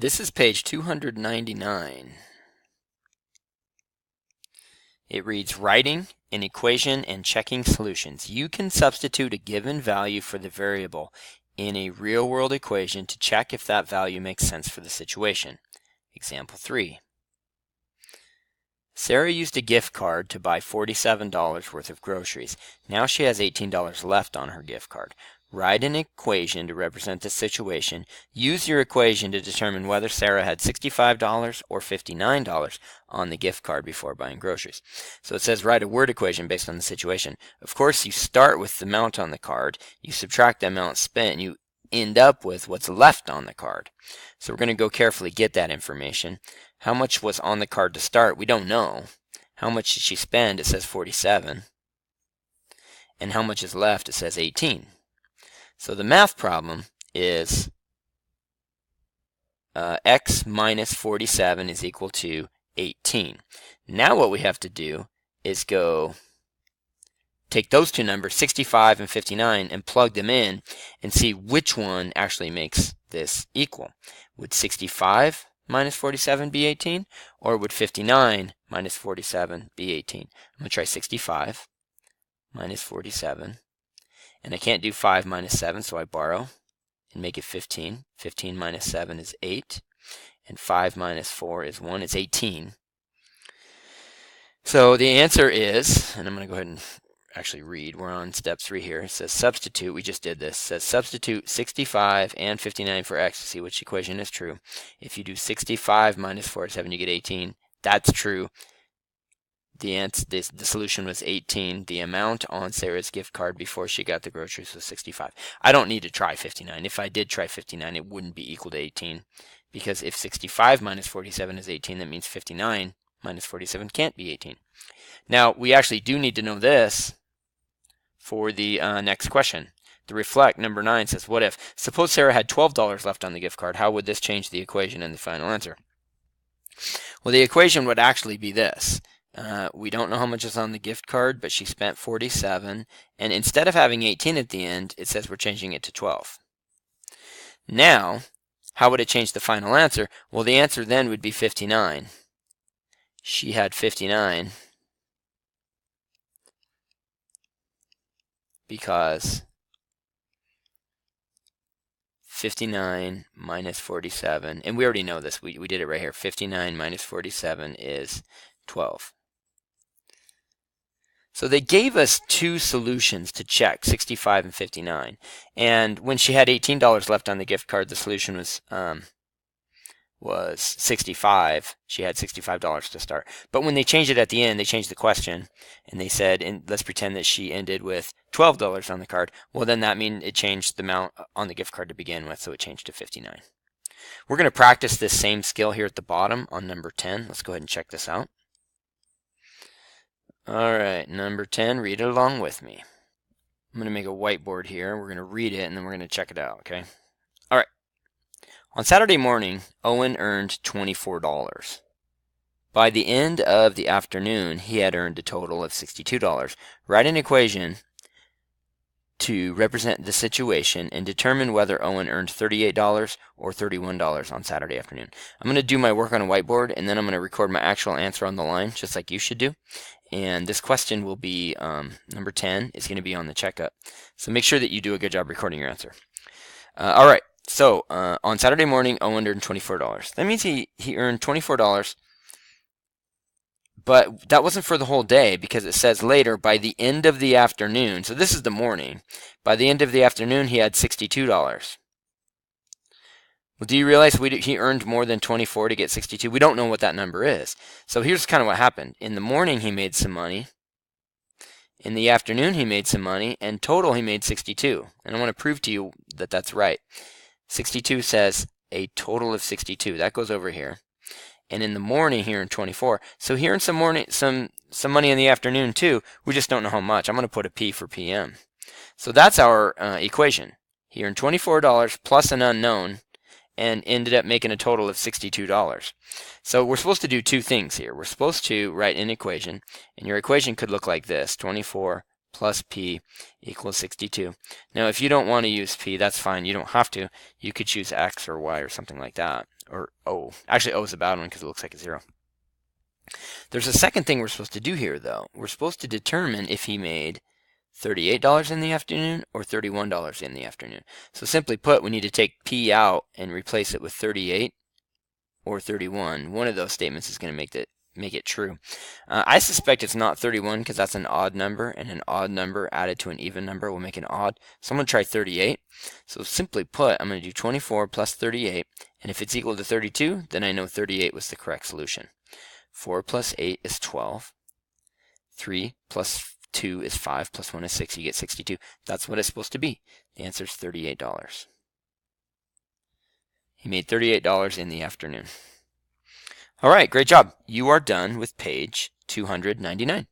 This is page 299. It reads, writing an equation and checking solutions. You can substitute a given value for the variable in a real-world equation to check if that value makes sense for the situation. Example 3. Sarah used a gift card to buy $47 worth of groceries. Now she has $18 left on her gift card. Write an equation to represent the situation. Use your equation to determine whether Sarah had $65 or $59 on the gift card before buying groceries. So it says write a word equation based on the situation. Of course, you start with the amount on the card, you subtract the amount spent, and you end up with what's left on the card. So we're going to go carefully get that information. How much was on the card to start? We don't know. How much did she spend? It says 47. And how much is left? It says 18. So the math problem is x minus 47 is equal to 18. Now what we have to do is go take those two numbers, 65 and 59, and plug them in and see which one actually makes this equal. Would 65 minus 47 be 18? Or would 59 minus 47 be 18? I'm going to try 65 minus 47. And I can't do 5 minus 7, so I borrow and make it 15. 15 minus 7 is 8. And 5 minus 4 is 1. It's 18. So the answer is, and I'm going to go ahead and actually read. We're on step 3 here. It says substitute. We just did this. It says substitute 65 and 59 for x to see which equation is true. If you do 65 minus 47, you get 18. That's true. The solution was 18. The amount on Sarah's gift card before she got the groceries was 65. I don't need to try 59. If I did try 59, it wouldn't be equal to 18. Because if 65 minus 47 is 18, that means 59 minus 47 can't be 18. Now, we actually do need to know this for the next question. The reflect, number 9, says, what if? Suppose Sarah had $12 left on the gift card. How would this change the equation and the final answer? Well, the equation would actually be this. We don't know how much is on the gift card, but she spent 47. And instead of having 18 at the end, it says we're changing it to 12. Now, how would it change the final answer? Well, the answer then would be 59. She had 59 because 59 minus 47, and we already know this. We did it right here. 59 minus 47 is 12. So they gave us two solutions to check, 65 and 59. And when she had $18 left on the gift card, the solution was 65. She had $65 to start. But when they changed it at the end, they changed the question, and they said, and let's pretend that she ended with $12 on the card. Well, then that means it changed the amount on the gift card to begin with, so it changed to 59. We're going to practice this same skill here at the bottom on number 10. Let's go ahead and check this out. All right, number 10, read it along with me. I'm going to make a whiteboard here. We're going to read it, and then we're going to check it out, okay? All right. On Saturday morning, Owen earned $24. By the end of the afternoon, he had earned a total of $62. Write an equation to represent the situation and determine whether Owen earned $38 or $31 on Saturday afternoon. I'm going to do my work on a whiteboard, and then I'm going to record my actual answer on the line, just like you should do. And this question will be, number 10 is going to be on the checkup. So make sure that you do a good job recording your answer. All right, so on Saturday morning, Owen earned $24. That means he earned $24, but that wasn't for the whole day because it says later, by the end of the afternoon, so this is the morning, by the end of the afternoon, he had $62. Well, do you realize he earned more than 24 to get 62? We don't know what that number is. So here's kind of what happened. In the morning, he made some money. In the afternoon, he made some money. And total, he made 62. And I want to prove to you that that's right. 62 says a total of 62. That goes over here. And in the morning, he earned 24. So he earned some money in the afternoon, too. We just don't know how much. I'm going to put a P for PM. So that's our equation. He earned $24 plus an unknown, and ended up making a total of $62. So we're supposed to do two things here. We're supposed to write an equation, and your equation could look like this. 24 plus P equals 62. Now, if you don't want to use P, that's fine. You don't have to. You could choose X or Y or something like that. Or O. Actually, O is a bad one because it looks like a 0. There's a second thing we're supposed to do here, though. We're supposed to determine if he made $38 in the afternoon or $31 in the afternoon. So simply put, we need to take P out and replace it with 38 or 31. One of those statements is going to make it true. I suspect it's not 31 because that's an odd number, and an odd number added to an even number will make an odd. So I'm going to try 38. So simply put, I'm going to do 24 plus 38, and if it's equal to 32, then I know 38 was the correct solution. 4 plus 8 is 12. 3 plus 2 is 5, plus 1 is 6, you get 62. That's what it's supposed to be. The answer is $38. He made $38 in the afternoon. All right, great job. You are done with page 299.